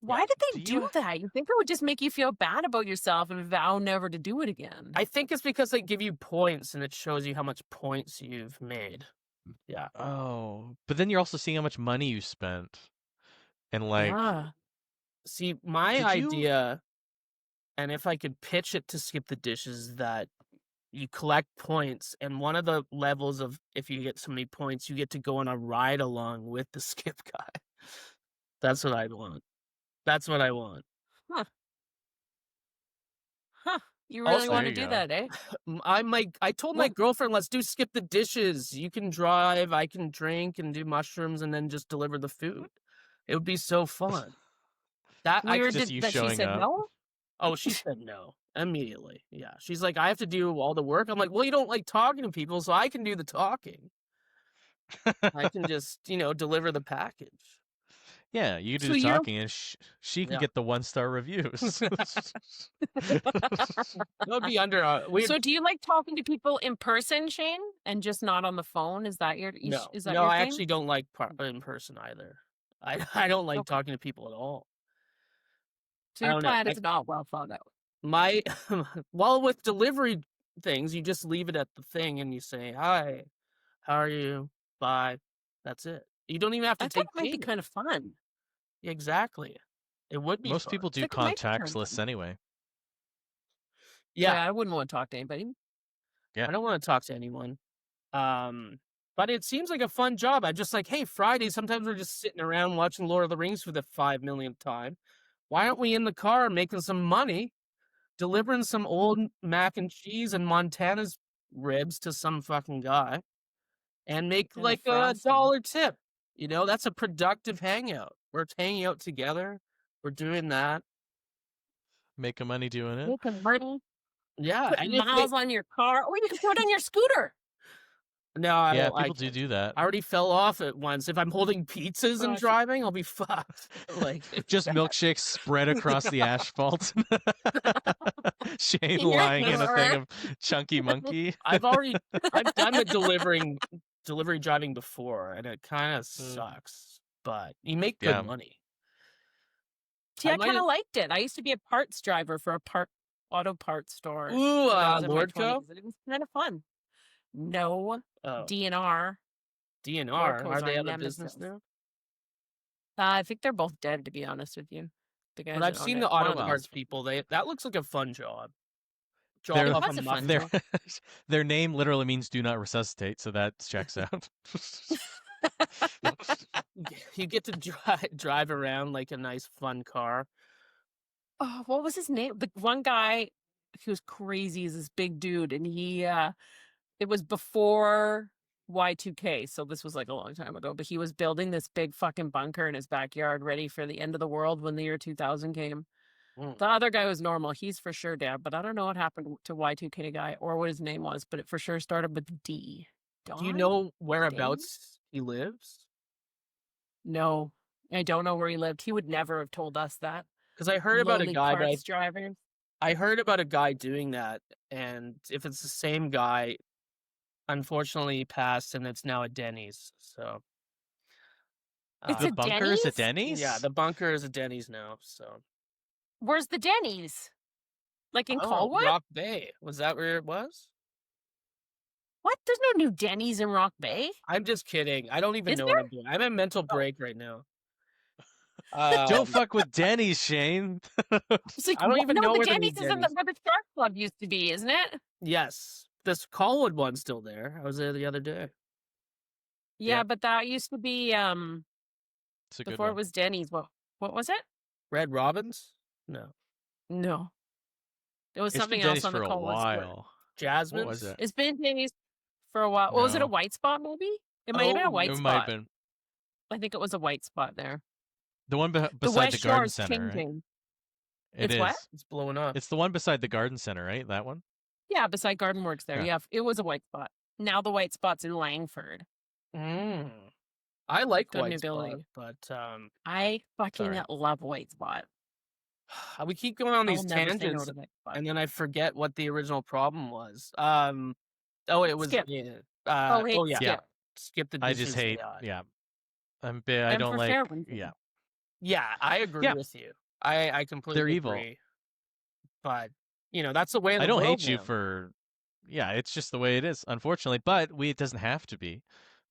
Why did they Do you- do that? You think it would just make you feel bad about yourself and vow never to do it again? I think it's because they give you points and it shows you how much points you've made. Yeah. Oh, but then you're also seeing how much money you spent, and like, Yeah. See, my Did you- idea, and if I could pitch it to Skip the Dishes, that you collect points, and one of the levels of if you get so many points, you get to go on a ride along with the Skip guy. That's what I want. That's what I want. Huh. You really Also- want There to you do go. that, eh? I told my girlfriend, let's do Skip the Dishes. You can drive, I can drink and do mushrooms, and then just deliver the food. It would be so fun. That I Weird just that you she showing said up. no. Oh, she said no immediately. Yeah. She's like, I have to do all the work. I'm like, well, you don't like talking to people, so I can do the talking. I can just, deliver the package. Yeah, you do So the you're talking, and she can Yeah. get the 1-star reviews. That would be under weird. so do you like talking to people in person, Shane, and just not on the phone? Is that your No, is that no, your I thing? actually don't like in person either. I don't like Okay. talking to people at all. So I your don't know. plan is not well thought out. My well, with delivery things, you just leave it at the thing and you say, "Hi, how are you? Bye." That's it. You don't even have to I thought take it might be payment. kind of fun. Exactly. It would be Most fun. people I do think it might be kind of contactless fun. anyway. Yeah, Yeah, I wouldn't want to talk to anybody. Yeah. I don't want to talk to anyone. But it seems like a fun job. I'm just like, hey, Friday, sometimes we're just sitting around watching Lord of the Rings for the 5 millionth time. Why aren't we in the car making some money, delivering some old mac and cheese and Montana's ribs to some fucking guy and make And a like a frosty. $1 tip? You know, that's a productive hangout. We're hanging out together. We're doing that. Making money doing it. Making money, Yeah. put And if they, miles on your car. Oh, you can put it on your scooter. no, I Yeah, don't people like do it. do that. I already fell off it once. If I'm holding pizzas and Gosh. driving, I'll be fucked. Like Just milkshakes spread across the asphalt. Shane In your lying in a thing car. of chunky monkey. I've done the delivery driving before, and it kind of sucks. But you make good Yeah. money. See, I I might kind of have- liked it. I used to be a parts driver for a auto parts store. Ooh, when I was in my Lordco? 20s, and it was kind of fun. No, Oh, DNR. DNR. Lordco's Are they our out of business nemesis. now? I think they're both dead, to be honest with you. The guys But I've that owned seen it. the One auto of them parts is- people. That looks like a fun job. Drop They're- It off was a a fun muffler. Their name literally means "do not resuscitate," so that checks out. You get to drive around like a nice, fun car. Oh, what was his name? The one guy, he was crazy. He's this big dude, and it was before Y2K, so this was like a long time ago. But he was building this big fucking bunker in his backyard, ready for the end of the world when the year 2000 came. Mm. The other guy was normal. He's for sure dead, but I don't know what happened to Y2K guy or what his name was. But it for sure started with D. Do you Don? know whereabouts he lives? No, I don't know where he lived. He would never have told us that. Because I heard about a Lonely guy, but parts driver. I heard about a guy doing that, and if it's the same guy, unfortunately he passed, and it's now a Denny's. So It's The a bunker is at Denny's? Denny's? yeah, the bunker is a Denny's now. So Where's the Denny's? Like in Oh, Colwood? Rock Bay, was that where it was? What? There's no new Denny's in Rock Bay? I'm just kidding. I don't even Is know there? what I'm doing. I'm in mental break right now. Don't fuck with Denny's, Shane. It's like, I don't even know the where the new Denny's is in Denny's- where the Shark Club used to be, isn't it? Yes, this Colwood one's still there. I was there the other day. Yeah, Yeah. but that used to be It's a good before it one. was Denny's. What was it? Red Robins? No. No. It was It's been something Denny's else on for the a Colwood Square. while. Jasmine's? What was it? It's been Denny's for a while. Oh, was it a No. white spot maybe? It might have been a Oh, white It spot. might have been I think it was a white spot there. the one The beside West the garden Shores center, right? Kingpin. It It's is. what? It's blowing up. It's the one beside the garden center, right? That one. Yeah, beside Garden Works there. Yeah. Yeah, it was a white spot. Now the white spot's in Langford. Mm. I like Good new White Spot, building. but I fucking Sorry. love white spot. we keep going on I these will never say no tangents, to white spot. and then I forget what the original problem was. Oh, it was Skip. yeah. Oh, hey, yeah. Yeah. Skip the I dishes. just hate. AI. Yeah. I And don't for like. fair ones, Yeah. Yeah, I agree Yeah. with you. I completely They're evil. agree. But that's the way of the I don't world hate you now. for. Yeah, it's just the way it is, unfortunately. But it doesn't have to be.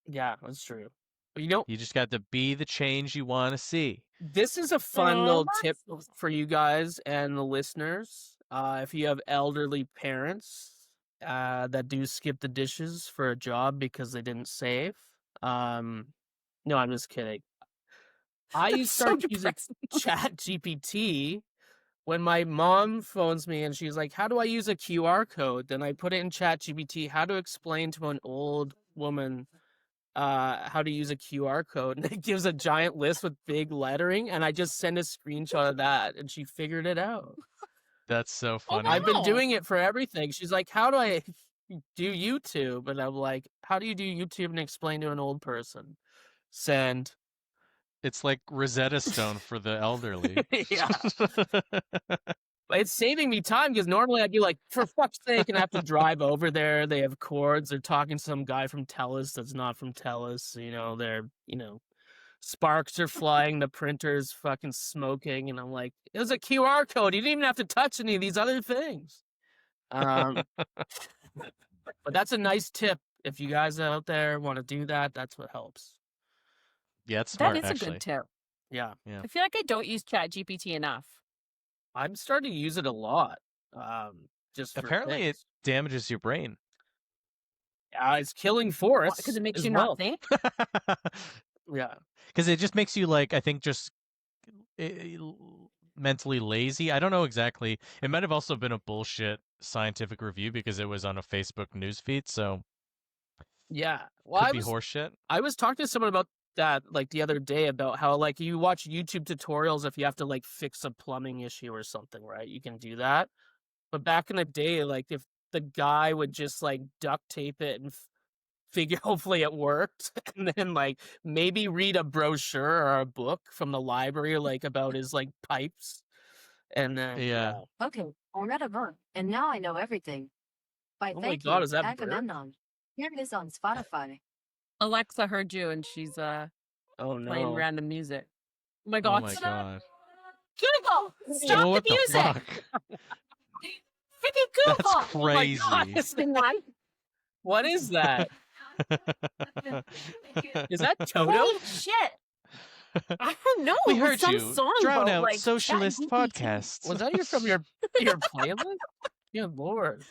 Yeah, that's true. But You just got to be the change you want to see. this is a fun Oh, little that's tip so sad. for you guys and the listeners. If you have elderly parents that do skip the dishes for a job because they didn't save. No, I'm just kidding. I That's so started using depressing. ChatGPT when my mom phones me and she's like, "How do I use a QR code?" Then I put it in ChatGPT how to explain to an old woman how to use a QR code, and it gives a giant list with big lettering, and I just send a screenshot of that, and she figured it out. That's so Oh, funny. I've been wow. doing it for everything. She's like, "How do I do YouTube?" And I'm like, "How do you do YouTube and explain to an old person?" Send. It's like Rosetta Stone for the elderly. Yeah. It's saving me time because normally I'd be like, for fuck's sake, and I have to drive over there. They have cords. They're talking to some guy from TELUS that's not from TELUS. They're, sparks are flying. The printer's fucking smoking. And I'm like, it was a QR code. You didn't even have to touch any of these other things. But that's a nice tip. If you guys out there want to do that, that's what helps. Yeah, it's smart, That is actually. a good tip. Yeah. I feel like I don't use ChatGPT enough. I'm starting to use it a lot. Just for Apparently it things. damages your brain. It's killing forests Because it makes as you well. not think. Yeah. Because it just makes you, like, I think just mentally lazy. I don't know exactly. It might have also been a bullshit scientific review because it was on a Facebook newsfeed, so Yeah. Well, could be horseshit. I was talking to someone about that like the other day about how like you watch YouTube tutorials if you have to like fix a plumbing issue or something, right? You can do that. But back in the day, like if the guy would just like duct tape it and figure hopefully it worked and then like maybe read a brochure or a book from the library like about his like pipes and then Yeah. Okay, I read a book, and now I know everything. By Oh my thank God, you, is that Bert? Agamemnon. Here it is on Spotify. Alexa heard you and she's Oh playing no. random music. Oh my Oh God. my god. Google! Stop Well, the what the music! fuck? Freaking Google! That's Oh my God, crazy. this thing, what is that? Is that Toto? Holy shit! I don't know. We it was heard some you. song Drown about, out like, socialist ChatGPT. podcasts. Was that from your playlist? Good lord.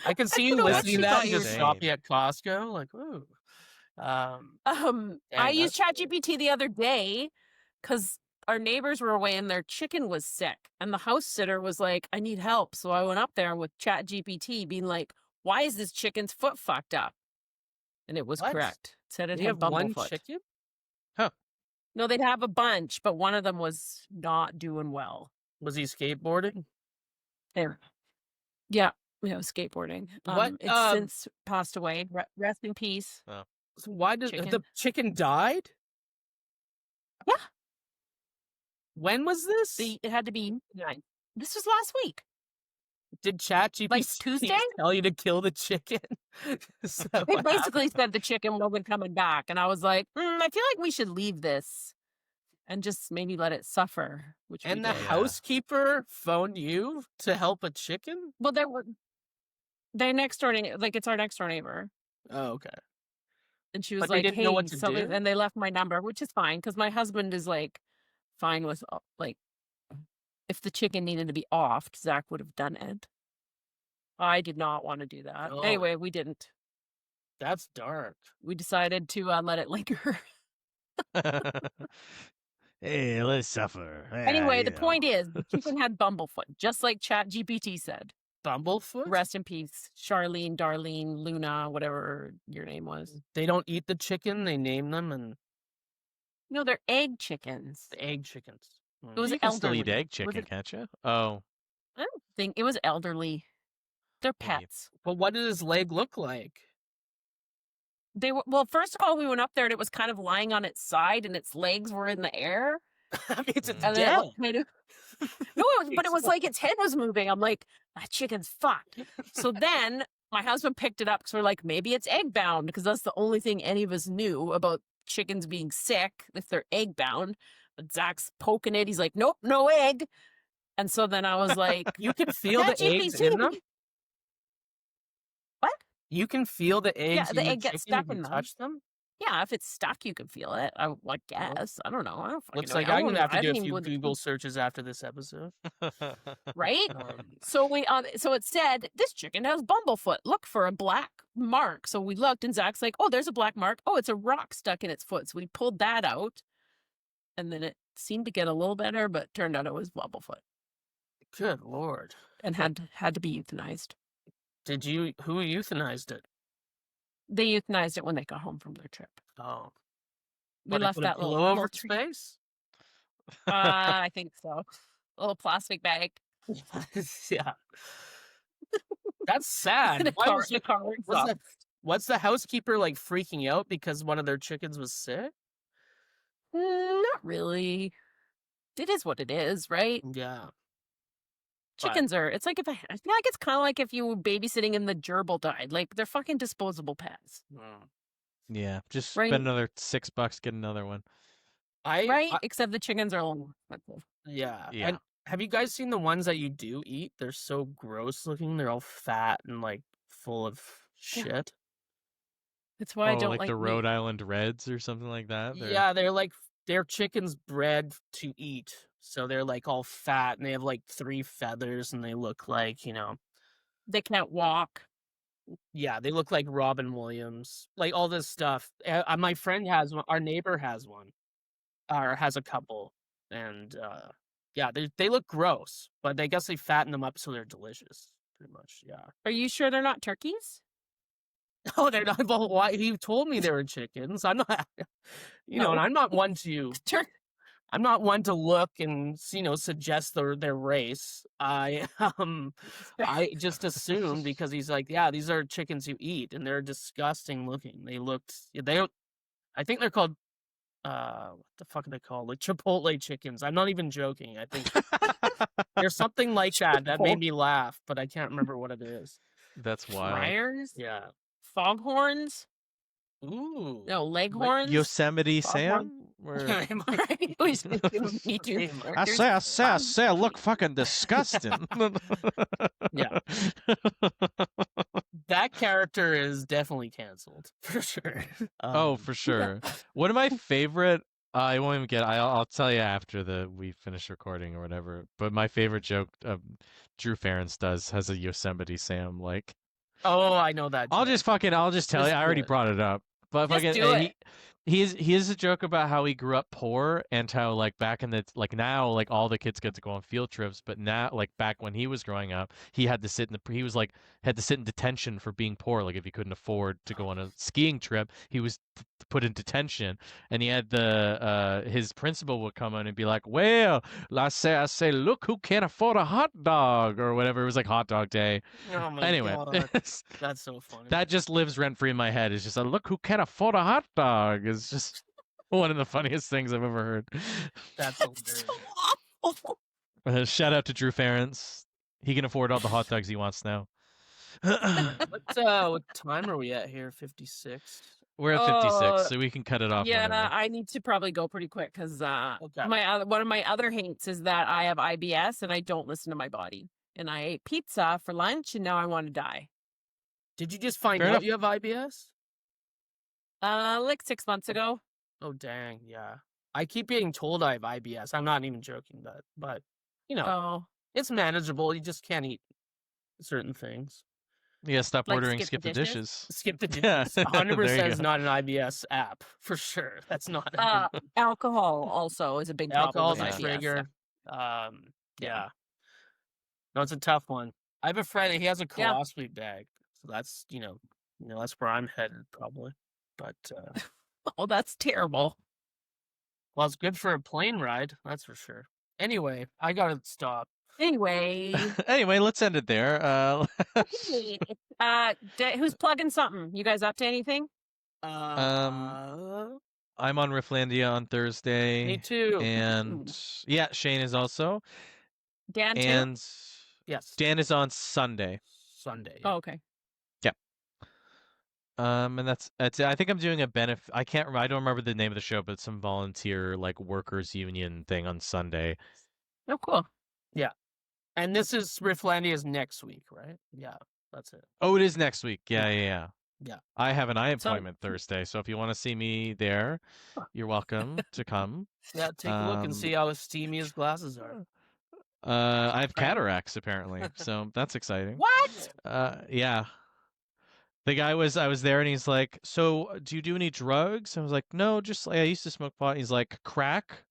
I can see you don't know what listening she to that thought and you just were shopping at Costco. Like, ooh. I Dang, used that's ChatGPT the other day because our neighbors were away and their chicken was sick. And the house sitter was like, I need help. So I went up there with ChatGPT being like, why is this chicken's foot fucked up? And it was What? correct. It said it They had have one Bumblefoot. chicken? No, they'd have a bunch, but one of them was not doing well. Was he skateboarding? There. Yeah, skateboarding. What, It's since passed away. Rest in peace. So why did Chicken. the chicken died? Yeah. When was this? It had to be 9. This was last week. Did ChatGPT Like Tuesday? tell you to kill the chicken? Is that They what basically happened? said the chicken wasn't coming back. And I was like, I feel like we should leave this and just maybe let it suffer. Which And we the did. Yeah. housekeeper phoned you to help a chicken? Well, they're next door, like it's our next door neighbor. Oh, okay. And she was But they like, didn't hey, know what to do? and they left my number, which is fine because my husband is like fine with like if the chicken needed to be offed, Zach would have done it. I did not want to do that. Oh. Anyway, we didn't. That's dark. We decided to let it linger. Hey, let's suffer. Anyway, the point is, the chicken had Bumblefoot, just like ChatGPT said. Bumblefoot? Rest in peace, Charlene, Darlene, Luna, whatever your name was. They don't eat the chicken, they name them and No, they're egg chickens. the egg chickens. It was You can still eat elderly. egg chicken, it- can't you? Oh, I don't think it was elderly. They're Maybe. pets. But what did his leg look like? They were well. First of all, we went up there and it was kind of lying on its side, and its legs were in the air. I mean, it's And And then it dead. looked kind of no, but it was like its head was moving. I'm like, that chicken's fucked. So then my husband picked it up because we're like, maybe it's egg bound because that's the only thing any of us knew about chickens being sick if they're egg bound. But Zach's poking it. He's like, nope, no egg. And so then I was like, You can feel the eggs in them? What? You can feel the eggs the in egg gets chicken stuck if you in them. touch them? Yeah, if it's stuck, you can feel it. I guess. I don't know. I don't fucking Looks know. like I I'm don't going to have I to do a didn't few even go into Google searches after this episode. right? Um, So so it said this chicken has Bumblefoot. Look for a black mark. So we looked, and Zach's like, "Oh, there's a black mark. Oh, it's a rock stuck in its foot." So we pulled that out, and then it seemed to get a little better, but turned out it was Bumblefoot good lord. and had to be euthanized. Who euthanized it? They euthanized it when they got home from their trip. Oh. We What, they left put a that pillow little over its tree. face? I think so. A little plastic bag. Yeah. That's sad. The Why car, was the it- car was exhaust. the- Was the housekeeper like freaking out because one of their chickens was sick? Not really. It is what it is, right? Yeah. Chickens are. It's like I feel like it's kind of like if you were babysitting and the gerbil died. Like they're fucking disposable pets, Yeah, just right? spend another $6, get another one. Right? Except the chickens are a little more expensive. Yeah. Yeah. And have you guys seen the ones that you do eat? They're so gross looking. They're all fat and like full of Yeah. shit. That's why I Oh, don't like like the meat. Rhode Island Reds or something like that? Yeah, they're chickens bred to eat. So they're like all fat and they have like 3 feathers and they look like, They can't walk. yeah, they look like Robin Williams. Like all this stuff. My friend has one, our neighbor has one. Or has a couple. And yeah, they look gross, but I guess they fatten them up so they're delicious. Pretty much, yeah. Are you sure they're not turkeys? No, they're not. Well, why? He told me they were chickens. I'm not, and I'm not one to. I'm not one to look and suggest their race. I just assumed because he's like, yeah, these are chickens you eat, and they're disgusting looking. I think they're called. What the fuck are they called? Like Chipotle chickens. I'm not even joking. I think there's something like that made me laugh, but I can't remember what it is. That's wild. Friars? Yeah. Foghorns? Ooh. No, leghorns? Yosemite Foghorn? Sam? Or... Right? Always me too. I say, look fucking disgusting. Yeah. That character is definitely canceled for sure. Oh, for sure. One of my favorite. I won't even get. I'll tell you after we finish recording or whatever. But my favorite joke Drew Ference has a Yosemite Sam like. Oh, I know that. I'll just tell you. I already brought it up. But Just fucking, do it. he has a joke about how he grew up poor and how like back in the like now like all the kids get to go on field trips, but now like back when he was growing up, he had to sit had to sit in detention for being poor. Like if he couldn't afford to go on a skiing trip, he was put in detention, and he had his principal would come in and be like, "Well, I say, look who can't afford a hot dog," or whatever. It was like hot dog day. Oh my Anyway, God. That's so funny. that just lives rent free in my head. It's just a look who can't afford a hot dog. It's just one of the funniest things I've ever heard. That's hilarious. so awful. Shout out to Drew Ference. He can afford all the hot dogs he wants now. What time are we at here? 56. We're at 56, so we can cut it off. Yeah, whenever. I need to probably go pretty quick because Okay. one of my other hates is that I have IBS and I don't listen to my body. And I ate pizza for lunch and now I want to die. Did you just find Fair out enough. you have IBS? Like 6 months ago. Oh dang, yeah. I keep getting told I have IBS. I'm not even joking, but Oh, it's manageable. You just can't eat certain things. Yeah, stop Like ordering skip skip the the dishes? dishes. Skip the Yeah, dishes. 100% there you is go. not an IBS app for sure. That's not. alcohol also is a big problem. Alcohol's with a IBS. trigger. Yeah. No, it's a tough one. I have a friend. He has a Yeah. colostomy bag, so that's that's where I'm headed probably. But Oh, that's terrible. well, it's good for a plane ride, that's for sure. Anyway, I gotta stop. Anyway, Anyway, let's end it there. who's plugging something? You guys up to anything? I'm on Rifflandia on Thursday. Me too. And yeah, Shane is also. Dan too? And Yes. Dan is on Sunday. Sunday. Oh, okay. And that's it. I think I'm doing a benefit. I don't remember the name of the show, but it's some volunteer like workers union thing on Sunday. Oh, cool. And this is Rifflandia's next week, right? Yeah, that's it. Oh, it is next week. Yeah. Yeah. I have an eye appointment Thursday, so if you want to see me there, you're welcome to come. Yeah, take a look and see how steamy his glasses are. I have cataracts apparently, so that's exciting. What? Yeah. The guy I was there and he's like, "So, do you do any drugs?" I was like, "No, just I used to smoke pot." He's like, "Crack?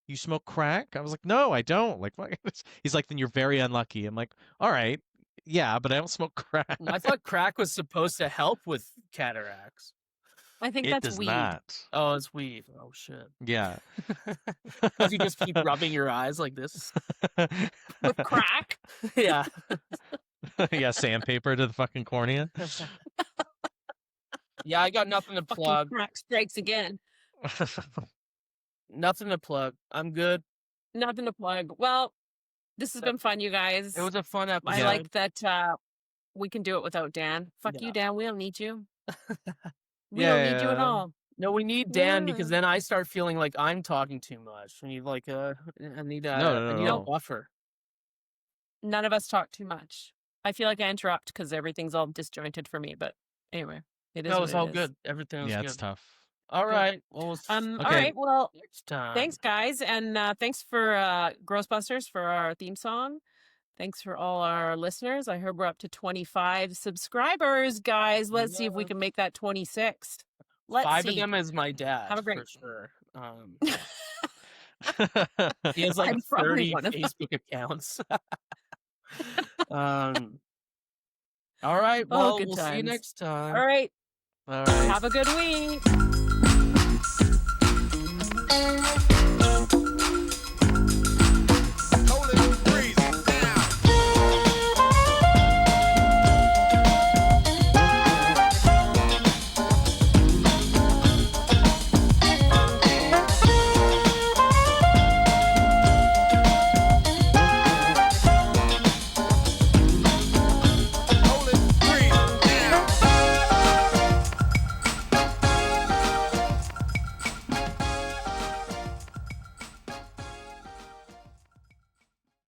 You smoke crack?" I was like, "No, I don't." Like, what? He's like, "Then you're very unlucky." I'm like, "All right, yeah, but I don't smoke crack." I thought crack was supposed to help with cataracts. I think It that's does weed. not. Oh, it's weed. Oh shit. Yeah. Because you just keep rubbing your eyes like this. With crack? Yeah. Yeah, sandpaper to the fucking cornea. Yeah, I got nothing to Fucking plug. crack strikes again. Nothing to plug. I'm good. Nothing to plug. Well, this has been fun, you guys. It was a fun episode. I like that we can do it without Dan. Fuck you, Dan. We don't need you. We don't need you at all. No, we need Dan because then I start feeling like I'm talking too much. We need like I need a buffer. None of us talk too much. I feel like I interrupt because everything's all disjointed for me. But anyway, it is. No, it's all good. Everything was good. It's tough. All right. Well, all right. Well, next time. Thanks, guys, and thanks for Ghostbusters for our theme song. Thanks for all our listeners. I heard we're up to 25 subscribers, guys. Let's see if we can make that 26. Let's 5 see. of them is my dad. Have a great. For sure. He has like 30 Facebook accounts. All right. Well, we'll see you next time. All right. All right. Have a good week.